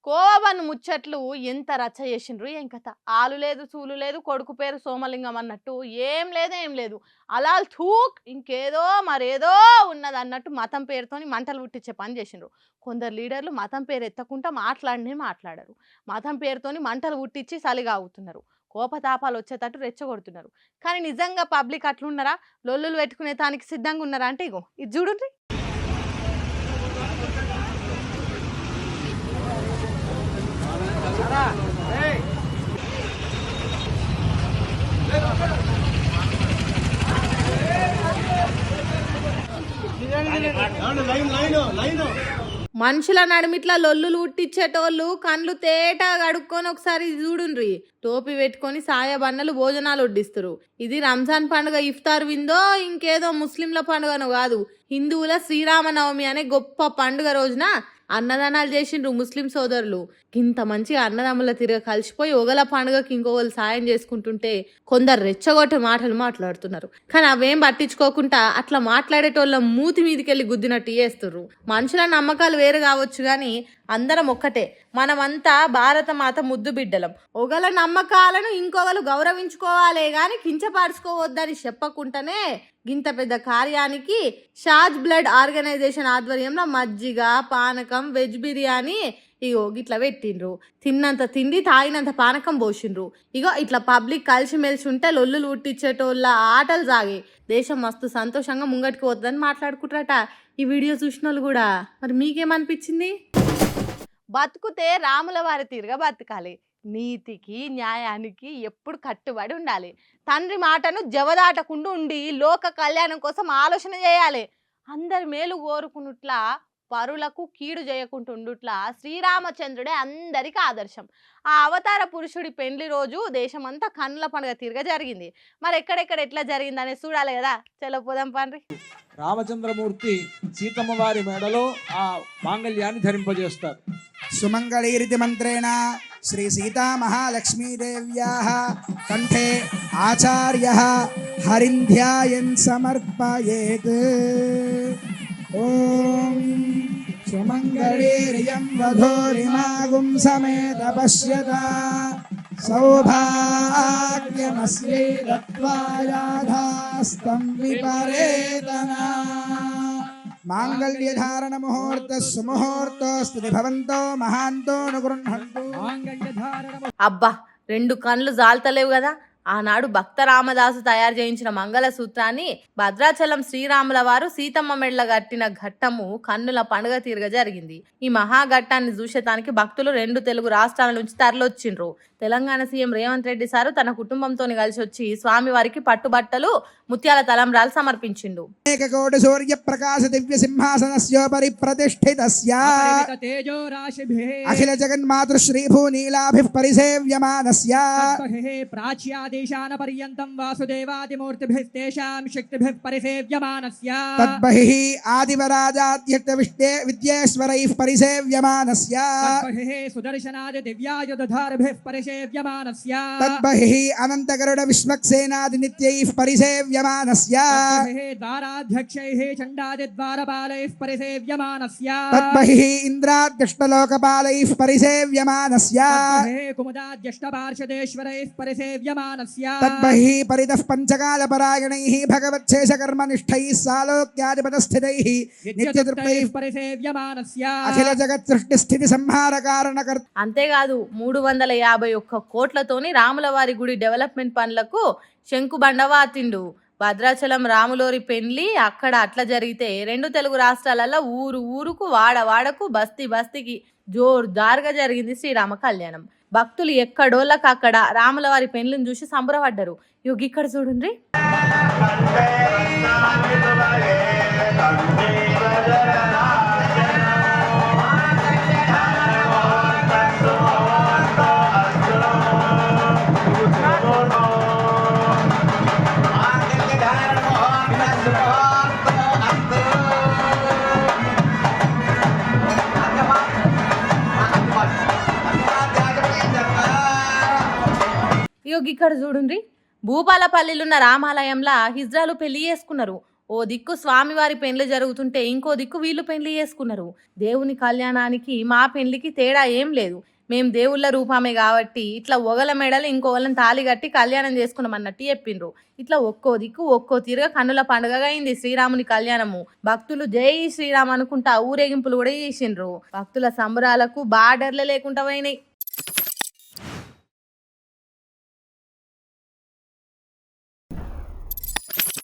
కోవబన్ను ముచ్చట్లు ఎంత రచ్చ చేసిండ్రు ఏం కథ. ఆలు లేదు సూలు లేదు, కొడుకు పేరు సోమలింగం అన్నట్టు ఏం లేదు అలాల్ థూక్ ఇంకేదో మరేదో ఉన్నది అన్నట్టు మతం పేరుతోని మంటలు పుట్టించే పని చేసిండ్రు. కొందరు లీడర్లు మతం పేరు ఎత్తకుండా మాట్లాడరు. మతం పేరుతోని మంటలు పుట్టించి సలిగాగుతున్నారు. కోపతాపాలు వచ్చేటట్టు రెచ్చగొడుతున్నారు. కానీ నిజంగా పబ్లిక్ అట్లున్నారా? లొల్లులు పెట్టుకునే దానికి సిద్ధంగా ఉన్నారా అంటే ఇగో ఇది చూడండి. మనుషుల నడుమిట్లా లొల్లులు ఉట్టించేటోళ్ళు కండ్లు తేటగా కడుక్కొని ఒకసారి చూడుండ్రి. టోపీ పెట్టుకొని సాయబన్నలు భోజనాలు వడ్డిస్తారు. ఇది రంజాన్ పండుగ ఇఫ్తార్ విందో ఇంకేదో ముస్లింల పండుగను కాదు, హిందువుల శ్రీరామనవమి అనే గొప్ప పండుగ రోజున అన్నదానాలు చేసిండ్రు ముస్లిం సోదరులు. ఇంత మంచిగా అన్నదమ్ముల తిరగ కలిసిపోయి ఒకల పండుగకి ఇంకొకరు సాయం చేసుకుంటుంటే కొందరు రెచ్చగొట్టే మాటలు మాట్లాడుతున్నారు. కానీ అవేం పట్టించుకోకుండా అట్లా మాట్లాడేటోళ్ళ మూతి మీదకెళ్ళి గుద్దినట్టు చేస్తుర్రు. మనుషుల నమ్మకాలు వేరు కావచ్చు కానీ అందరం ఒక్కటే. మనమంతా భారత మాత ముద్దు బిడ్డలం. ఒకల నమ్మకాలను ఇంకొకరు గౌరవించుకోవాలే గాని కించపరుచుకోవద్దని చెప్పకుండానే గింత పెద్ద కార్యానికి షాజ్ బ్లడ్ ఆర్గనైజేషన్ ఆధ్వర్యంలో మజ్జిగ, పానకం, వెజ్ బిర్యానీ ఇగో ఇట్లా పెట్టిండ్రు. తిన్నంత తిండి తాగినంత పానకం పోసిండ్రు. ఇగో ఇట్లా పబ్లిక్ కలిసిమెలిసి ఉంటే లొల్లులు ఉట్టించేటోళ్ళ ఆటలు సాగి దేశం మస్తు సంతోషంగా ముంగటికి వద్దని మాట్లాడుకుంటారట ఈ వీడియో చూసిన వాళ్ళు కూడా. మరి మీకేమనిపించింది? బతుకుతే రాముల వారి తీరుగా బతకాలి. నీతికి న్యాయానికి ఎప్పుడు కట్టుబడి ఉండాలి. తండ్రి మాటను జవదాటకుండా ఉండి లోక కళ్యాణం కోసం ఆలోచన చేయాలి. అందరి మేలు కోరుకున్నట్లా పరులకు కీడు చేయకుంటుండుట్లా శ్రీరామచంద్రుడే అందరికీ ఆదర్శం. ఆ అవతార పురుషుడి పెండ్లి రోజు దేశమంతా కన్నుల పండుగ తిరగ జరిగింది. మరి ఎక్కడెక్కడ ఎట్లా జరిగింది అనేది చూడాలి కదా. చలో పోదాం పండ్రి. రామచంద్రమూర్తి సీతమ్మ వారి మెడలో ఆ మాంగళ్యాన్ని ధరింపజేస్తారు. సుమంగళీరితి మంత్రేణ శ్రీ సీతా మహాలక్ష్మీదేవ్యాః కంఠే ఆచార్యః హరింధ్యాయన్ సమర్పయేత్. ఓం సుమంగళీర్యం వధూరిమాగుం సమేత పశ్యత సౌభాగ్యమస్యై దత్వాయాధాస్తం విపరేతనా. మాంగళ్యధారణ ముహూర్త సుముహూర్తోస్తు భవంతో మహాంతో అనుగృహంతు. అబ్బా, రెండు కళ్ళు జాల్తలేవు కదా. ఆనాడు భక్త రామదాసు తయారు చేయించిన మంగళ సూత్రాన్ని భద్రాచలం శ్రీరాముల వారు సీతమ్మ మెళ్ళ కట్టిన ఘట్టము కన్నుల పండుగ తీరుగ జరిగింది. ఈ మహాఘట్టాన్ని చూసేటానికి భక్తులు 2 తెలుగు రాష్ట్రాల నుంచి తరలొచ్చిండ్రు. తెలంగాణ సీఎం రేవంత్ రెడ్డి సారు తన కుటుంబంతో కలిసి వచ్చి స్వామి వారికి పట్టుబట్టలు, ముత్యాల తలంబ్రాలు సమర్పించిండు. ఏకకోటి సూర్య ప్రకాశ దివ్య సింహాసనస్యోపరి ప్రతిష్ఠితస్య అఖిల జగన్మాతృ శ్రీభూనీలాభిః పరిసేవ్యమానస్య ప్రాచ్యాదేశాన పర్యంతం వాసుదేవాదిమూర్తిభిస్తేషాం శక్తిభిః పరిసేవ్యమానస్య తద్బహిః ఆదివరాజాద్యక్త విద్యేశ్వరైః పరిసేవ్యమానస్య తద్బహిః సుదర్శనాది దివ్యాయుధధారభిః పరిసేవ్యమానస్య తద్బహిః అనంతగరుడ విశ్వక్సేనాది నిత్యైః పరిసేవ్యమానస్య తద్బహిః ద్వారాధ్యక్షైః చండాది ద్వారపాలైః పరిసేవ్యమానస్య తద్బహిః ఇంద్రాద్యష్టలోకపాలైః పరిసేవ్యమానస్య తద్బహిః కుముదాద్యష్టపార్షదేశ్వరైః పరిసేవ్యమానస్య తద్బహిః పరితః పంచకాలపరాయణైః భగవచ్ఛేషకర్మనిష్ఠైః సాలోక్యాధిపతస్థితైః నిత్యతృప్తైః పరిసేవ్యమానస్య అఖిల జగత్ సృష్టి స్థితి సంహార కారణకర్త. అంతేకాదు 351 కోట్లతోని రాముల వారి గుడి డెవలప్మెంట్ పనులకు శంకుబండ వాతిండు. భద్రాచలం రాములోరి పెండ్లి అక్కడ అట్లా జరిగితే 2 తెలుగు రాష్ట్రాలలో ఊరు ఊరుకు వాడకు బస్తీ బస్తీకి జోరుదారుగా జరిగింది శ్రీరామ కళ్యాణం. భక్తులు ఎక్కడోళ్ళకి అక్కడ రాముల వారి పెండ్లిని చూసి సంబరపడ్డారు. యోగి ఇక్కడ చూడండి. ఇక్కడ చూడండి, భూపాలపల్లిలో ఉన్న రామాలయంలో హిజ్రాలు పెళ్లి చేసుకున్నారు. ఓ దిక్కు స్వామివారి పెండ్లు జరుగుతుంటే ఇంకో దిక్కు వీళ్ళు పెండ్లి చేసుకున్నారు. దేవుని కళ్యాణానికి మా పెండ్లికి తేడా ఏం లేదు. మేం దేవుళ్ళ రూపమే కాబట్టి ఇట్లా ఒగల మెడలు ఇంకోగలను తాళి కట్టి కళ్యాణం చేసుకున్నాం అన్నట్టు చెప్పిండ్రు. ఇట్లా ఒక్కో దిక్కు ఒక్కో తీరుగా కన్నుల పండుగగా అయింది శ్రీరాముని కళ్యాణము. భక్తులు జై శ్రీరామ్ అనుకుంటా ఊరేగింపులు కూడా చేసిండ్రు. భక్తుల సంబరాలకు బార్డర్లు లేకుండా పోయినాయి.